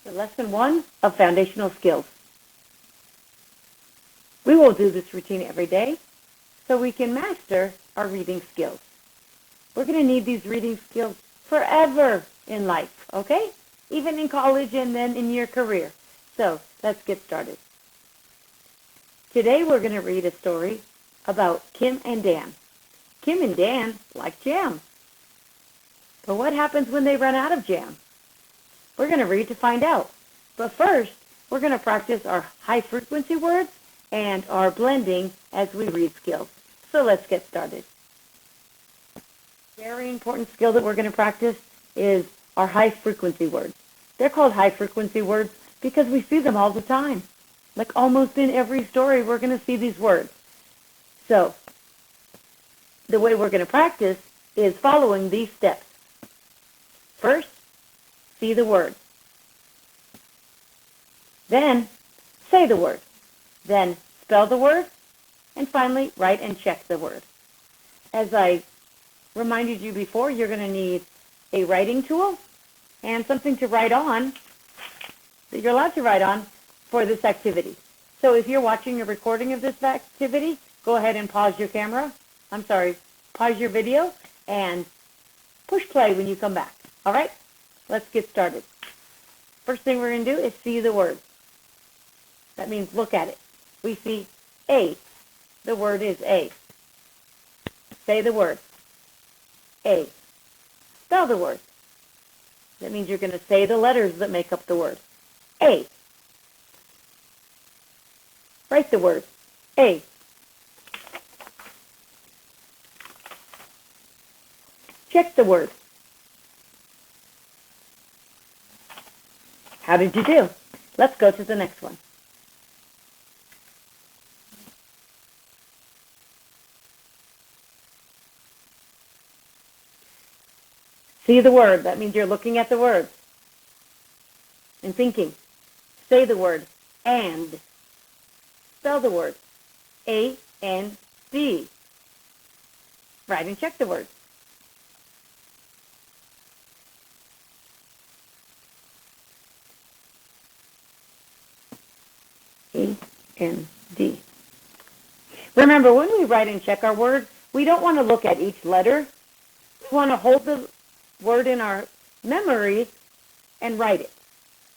for Lesson 1 of Foundational Skills. We will do this routine every day so we can master our reading skills. We're going to need these reading skills forever in life, okay? Even in college and then in your career. So let's get started. Today we're going to read a story about Kim and Dan. Kim and Dan like jam. But what happens when they run out of jam? We're going to read to find out. But first, we're going to practice our high-frequency words and our blending as we read skills. So let's get started. Very important skill that we're going to practice is our high-frequency words. They're called high-frequency words because we see them all the time. Like almost in every story, we're going to see these words. So the way we're going to practice is following these steps. First, see the word. Then, say the word. Then, spell the word. And finally, write and check the word. As I reminded you before, you're going to need a writing tool and something to write on that you're allowed to write on for this activity. So if you're watching a recording of this activity, go ahead and pause your pause your video and push play when you come back. All right? Let's get started. First thing we're going to do is see the word. That means look at it. We see A. The word is A. Say the word. A. Spell the word. That means you're going to say the letters that make up the word. A. Write the word. A. Check the word. How did you do? Let's go to the next one. See the word. That means you're looking at the word and thinking. Say the word and. Spell the word. A-N-D. Write and check the word. A-N-D. Remember, when we write and check our word, we don't want to look at each letter. We want to hold the word in our memory and write it.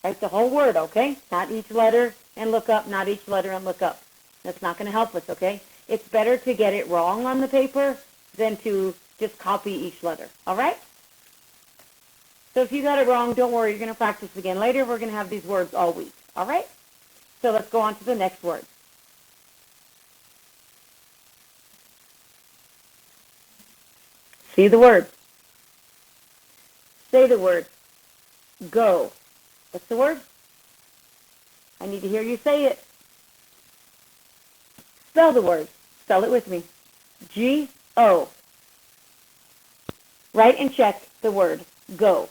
Write the whole word, okay? Not each letter and look up, not each letter and look up. That's not going to help us, okay? It's better to get it wrong on the paper than to just copy each letter, all right? So if you got it wrong, don't worry. You're going to practice again later. We're going to have these words all week, all right? So let's go on to the next word. See the word. Say the word. Go. What's the word? I need to hear you say it. Spell the word. Spell it with me. G-O. Write and check the word. Go.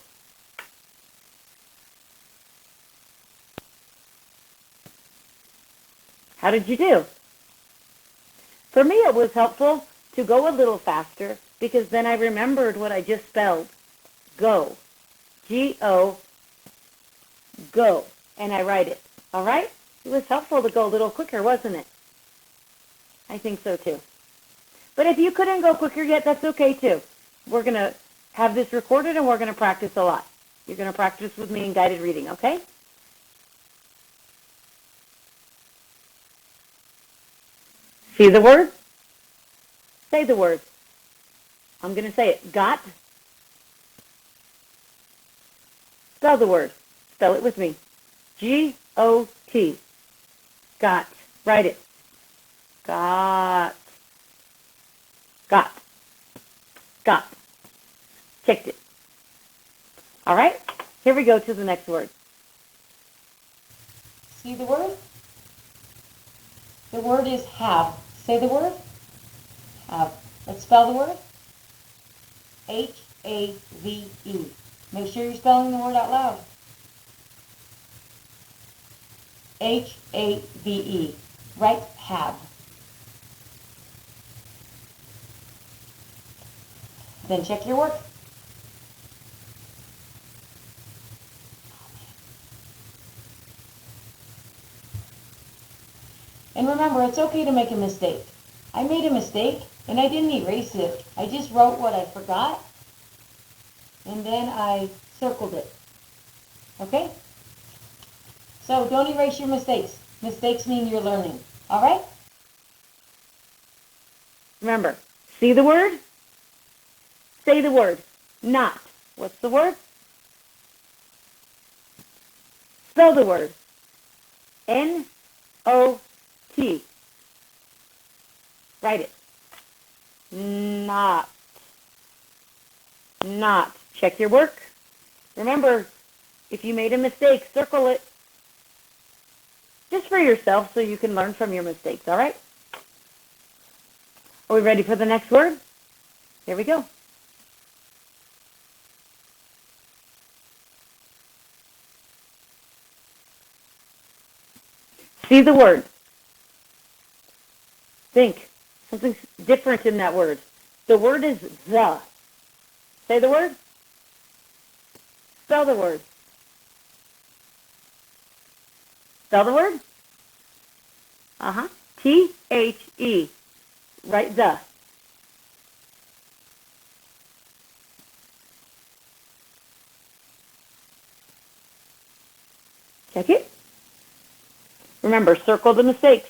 How did you do? For me, it was helpful to go a little faster because then I remembered what I just spelled. Go. G-O. Go. And I write it. All right? It was helpful to go a little quicker, wasn't it? I think so, too. But if you couldn't go quicker yet, that's okay, too. We're going to have this recorded, and we're going to practice a lot. You're going to practice with me in guided reading, okay? See the word? Say the word. I'm going to say it. Got. Spell the word. Spell it with me. G-O-T. Got. Write it. Got. Got. Got. Checked it. All right? Here we go to the next word. See the word? The word is have. Say the word. Have. Let's spell the word. H-A-V-E. Make sure you're spelling the word out loud. H-A-V-E. Write have. Then check your work. And remember, it's okay to make a mistake. I made a mistake, and I didn't erase it. I just wrote what I forgot, and then I circled it. Okay? So don't erase your mistakes. Mistakes mean you're learning. All right? Remember, see the word, say the word. Not. What's the word? Spell the word. N-O-T. Write it. Not. Not. Check your work. Remember, if you made a mistake, circle it. Just for yourself so you can learn from your mistakes, all right? Are we ready for the next word? Here we go. See the word. Think. Something different in that word. The word is the. Say the word. Spell the word. Spell the word. T-H-E. Write the. Check it. Remember, circle the mistakes.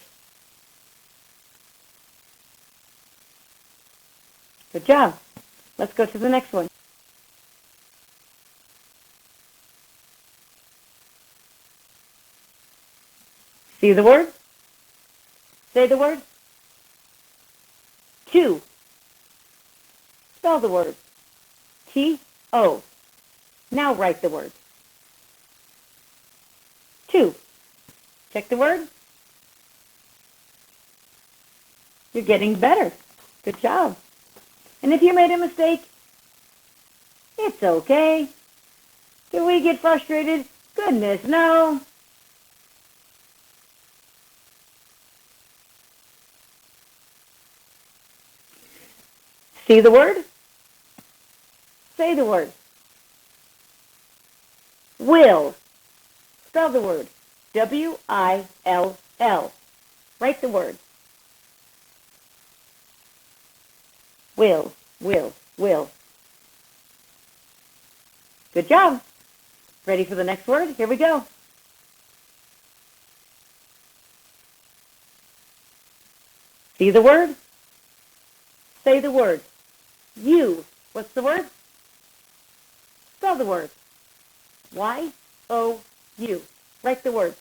Good job. Let's go to the next one. See the word? Say the word. Two. Spell the word. T-O. Now write the word. Two. Check the word. You're getting better. Good job. And if you made a mistake, it's okay. Do we get frustrated? Goodness, no. See the word? Say the word. Will. Spell the word. W-I-L-L. Write the word. Will, will, will. Good job. Ready for the next word? Here we go. See the word? Say the word. You. What's the word? Spell the word. Y-O-U. Write the word.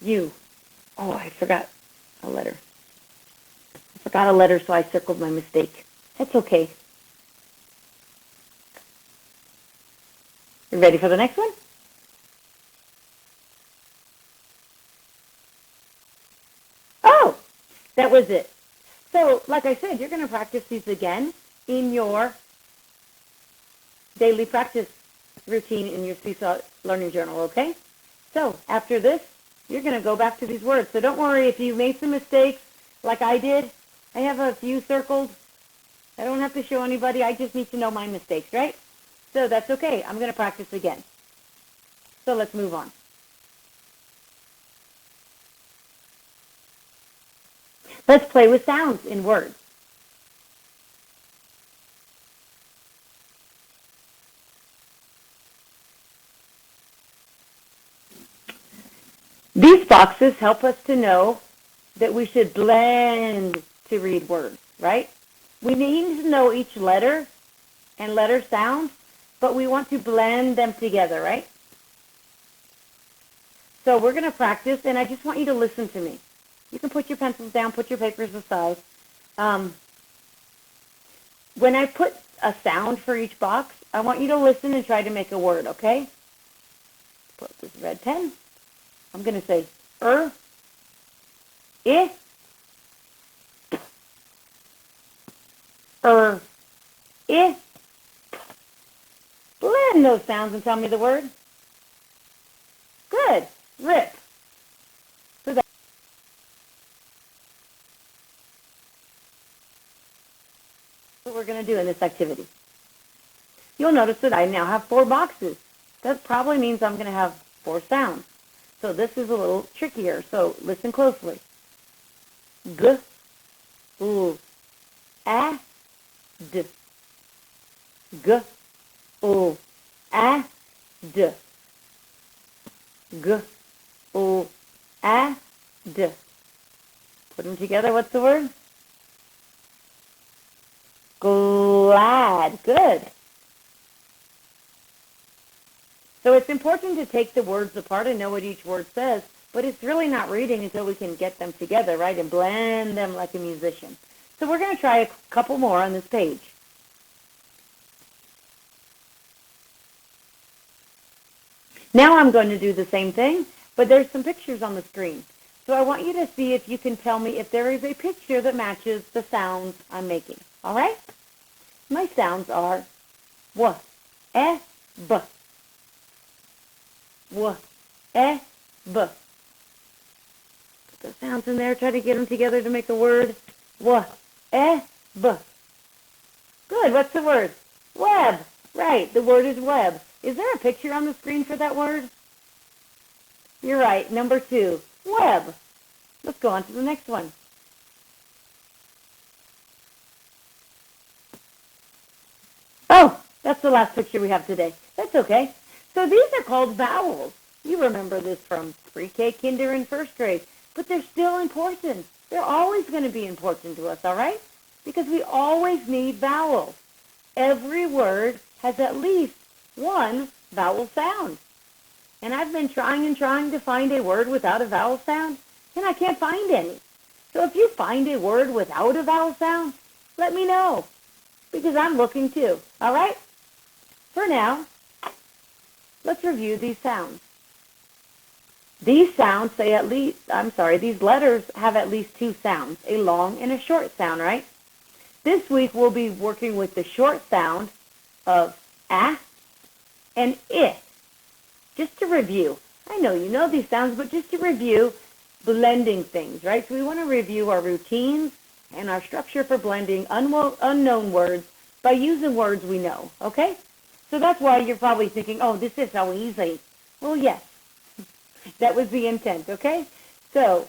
You. Oh, I forgot a letter. I forgot a letter, so I circled my mistake. That's okay. You ready for the next one? Oh, that was it. So, like I said, you're going to practice these again in your daily practice routine in your Seesaw Learning Journal, okay? So, after this, you're going to go back to these words. So don't worry if you made some mistakes like I did. I have a few circled. I don't have to show anybody. I just need to know my mistakes, right? So that's okay. I'm going to practice again. So let's move on. Let's play with sounds in words. These boxes help us to know that we should blend to read words, right? We need to know each letter and letter sound, but we want to blend them together, right? So we're going to practice, and I just want you to listen to me. You can put your pencils down, put your papers aside. When I put a sound for each box, I want you to listen and try to make a word, okay? Put this red pen. I'm going to say I, I. Blend those sounds and tell me the word. Good. Rip. So that's what we're going to do in this activity. You'll notice that I now have 4 boxes. That probably means I'm going to have 4 sounds. So this is a little trickier. So listen closely. G, U, A, D. G, U, A, D. G, U, A, D. Put them together. What's the word? Glad. Good. So it's important to take the words apart and know what each word says, but it's really not reading until we can get them together, right, and blend them like a musician. So we're going to try a couple more on this page. Now I'm going to do the same thing, but there's some pictures on the screen. So I want you to see if you can tell me if there is a picture that matches the sounds I'm making. All right? My sounds are w, e, b. W, e, b. Put the sounds in there. Try to get them together to make a word. W, e, b. Good. What's the word? Web. Right. The word is web. Is there a picture on the screen for that word? You're right. Number 2. Web. Let's go on to the next one. Oh, that's the last picture we have today. That's okay. So these are called vowels. You remember this from pre-K, kinder, and first grade. But they're still important. They're always going to be important to us, all right? Because we always need vowels. Every word has at least one vowel sound. And I've been trying to find a word without a vowel sound, and I can't find any. So if you find a word without a vowel sound, let me know, because I'm looking too, all right? For now, let's review these sounds. These sounds say these letters have at least 2 sounds, a long and a short sound, right? This week we'll be working with the short sound of A and I. Just to review, I know you know these sounds, but just to review, blending things, right? So we want to review our routines and our structure for blending unknown words by using words we know, okay? So that's why you're probably thinking, oh, this is so easy. Well, yes, that was the intent, okay? So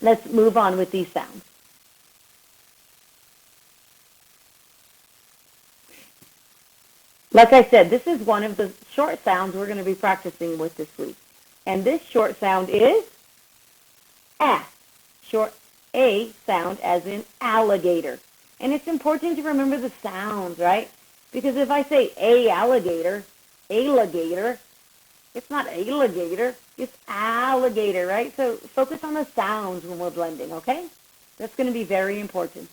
let's move on with these sounds. Like I said, this is one of the short sounds we're going to be practicing with this week. And this short sound is A. Short A sound as in alligator. And it's important to remember the sounds, right? Because if I say alligator, it's not alligator, it's alligator, right? So focus on the sounds when we're blending, okay? That's going to be very important.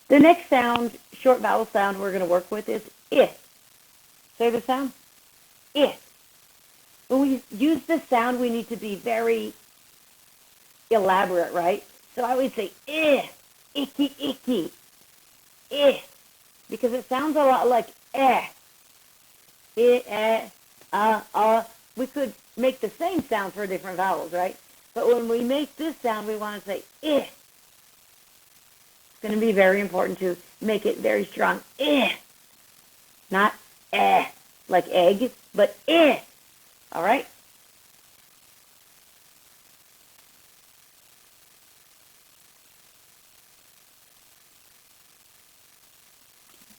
The next sound, short vowel sound we're going to work with is I. Say the sound. I. When we use this sound, we need to be very elaborate, right? So I would say I, icky, icky, I, because it sounds a lot like eh. We could make the same sound for different vowels, right? But when we make this sound, we want to say I. It's going to be very important to make it very strong. Eh. Not eh, like egg, but eh. All right?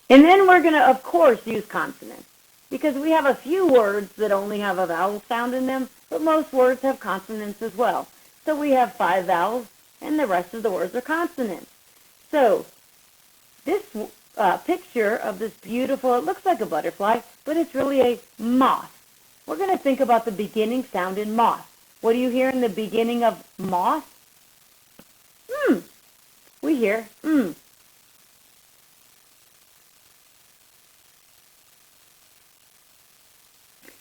And then we're going to, of course, use consonants, because we have a few words that only have a vowel sound in them, but most words have consonants as well. So we have 5 vowels, and the rest of the words are consonants. So this picture of this beautiful, it looks like a butterfly, but it's really a moth. We're going to think about the beginning sound in moth. What do you hear in the beginning of moth? We hear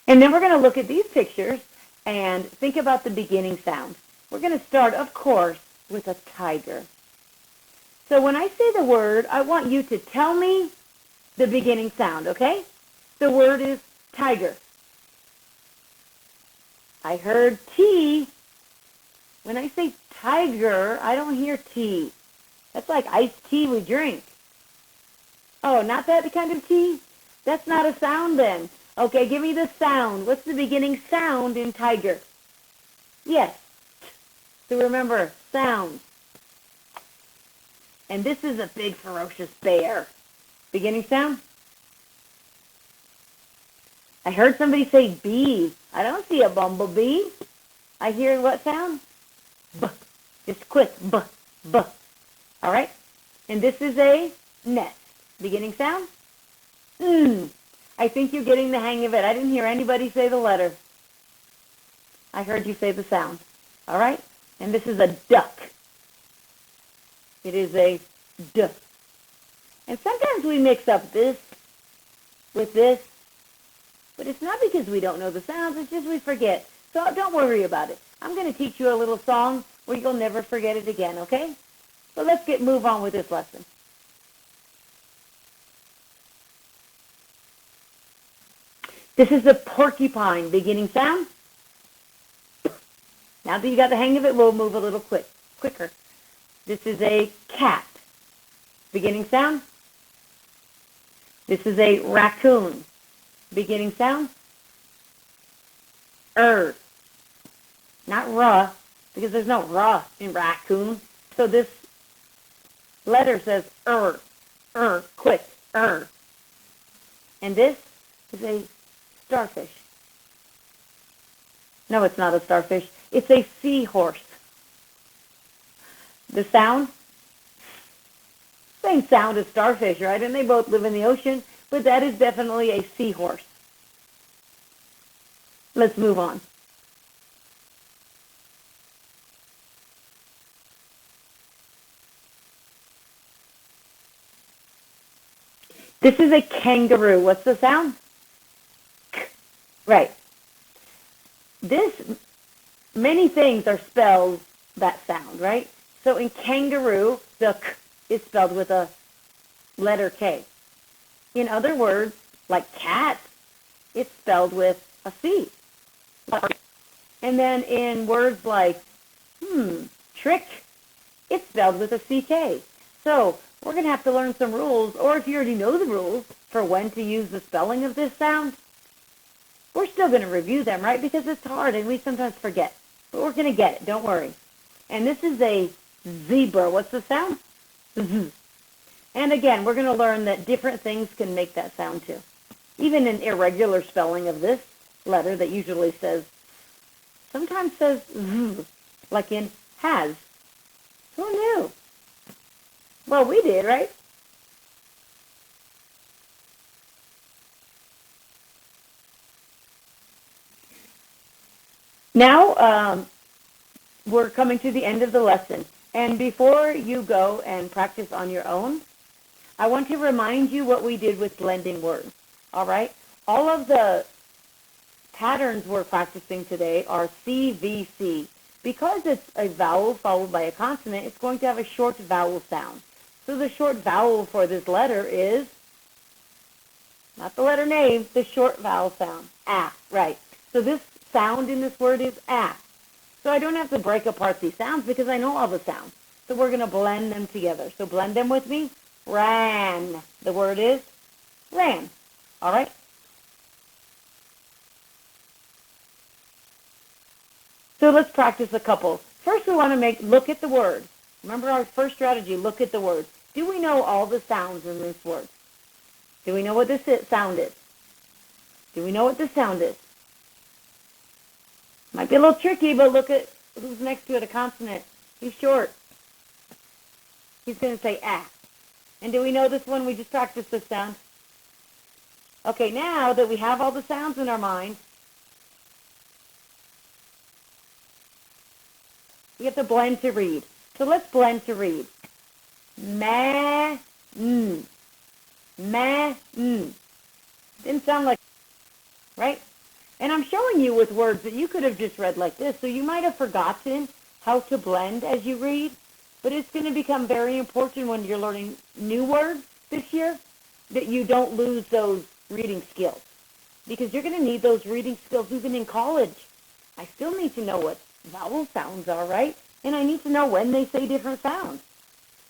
And then we're going to look at these pictures and think about the beginning sound. We're going to start, of course, with a tiger. So when I say the word, I want you to tell me the beginning sound, okay? The word is tiger. I heard T. When I say tiger, I don't hear T. That's like iced tea we drink. Oh, not that kind of tea? That's not a sound then. Okay, give me the sound. What's the beginning sound in tiger? Yes. So remember, sound. And this is a big ferocious bear. Beginning sound? I heard somebody say bee. I don't see a bumblebee. I hear what sound? B. Just quick. B. B. All right? And this is a nest. Beginning sound? I think you're getting the hang of it. I didn't hear anybody say the letter. I heard you say the sound. All right? And this is a duck. It is a D. And sometimes we mix up this with this, but it's not because we don't know the sounds, it's just we forget. So don't worry about it. I'm going to teach you a little song where you'll never forget it again, okay? So let's move on with this lesson. This is the porcupine beginning sound. Now that you got the hang of it, we'll move a little quicker. This is a cat. Beginning sound. This is a raccoon. Beginning sound. Not ruh, because there's no ruh in raccoon. So this letter says quick, And this is a starfish. No, it's not a starfish. It's a seahorse. The sound? Same sound as starfish, right? And they both live in the ocean, but that is definitely a seahorse. Let's move on. This is a kangaroo. What's the sound? K. Right. Many things are spelled that sound, right? So in kangaroo, the K is spelled with a letter K. In other words, like cat, it's spelled with a C. And then in words like trick, it's spelled with a CK. So we're going to have to learn some rules, or if you already know the rules for when to use the spelling of this sound, we're still going to review them, right? Because it's hard and we sometimes forget. But we're going to get it. Don't worry. And this is a zebra. What's the sound? Z. And again, we're going to learn that different things can make that sound too. Even an irregular spelling of this letter that usually sometimes says Z, like in has. Who knew? Well, we did, right? Now, we're coming to the end of the lesson. And before you go and practice on your own, I want to remind you what we did with blending words. All right? All of the patterns we're practicing today are CVC. Because it's a vowel followed by a consonant, it's going to have a short vowel sound. So the short vowel for this letter is, not the letter name, the short vowel sound. Ah, right. So this sound in this word is ah. So I don't have to break apart these sounds because I know all the sounds. So we're going to blend them together. So blend them with me. Ran. The word is ran. All right? So let's practice a couple. First we want to look at the word. Remember our first strategy, look at the word. Do we know all the sounds in this word? Do we know what this sound is? Do we know what this sound is? Might be a little tricky, but look at who's next to it, a consonant. He's short. He's going to say ah. And do we know this one? We just practiced this sound. Okay, now that we have all the sounds in our mind, you have to blend to read. So let's blend to read. Ma, n. Ma, n. Didn't sound like, right? And I'm showing you with words that you could have just read like this. So you might have forgotten how to blend as you read. But it's going to become very important when you're learning new words this year that you don't lose those reading skills. Because you're going to need those reading skills even in college. I still need to know what vowel sounds are, right? And I need to know when they say different sounds.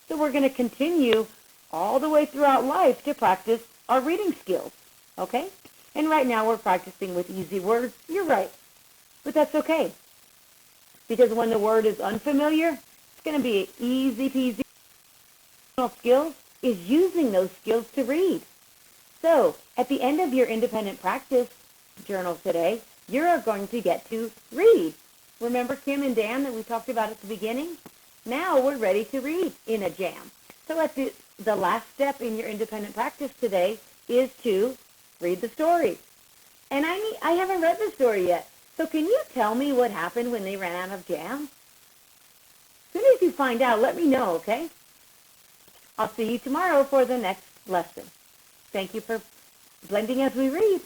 So we're going to continue all the way throughout life to practice our reading skills, okay? And right now we're practicing with easy words. You're right, but that's okay. Because when the word is unfamiliar, it's going to be easy peasy. Skills is using those skills to read. So at the end of your independent practice journal today, you're going to get to read. Remember Kim and Dan that we talked about at the beginning? Now we're ready to read in a jam. So at the last step in your independent practice today is to read the story. And I haven't read the story yet. So can you tell me what happened when they ran out of jam? As soon as you find out, let me know, okay? I'll see you tomorrow for the next lesson. Thank you for blending as we read.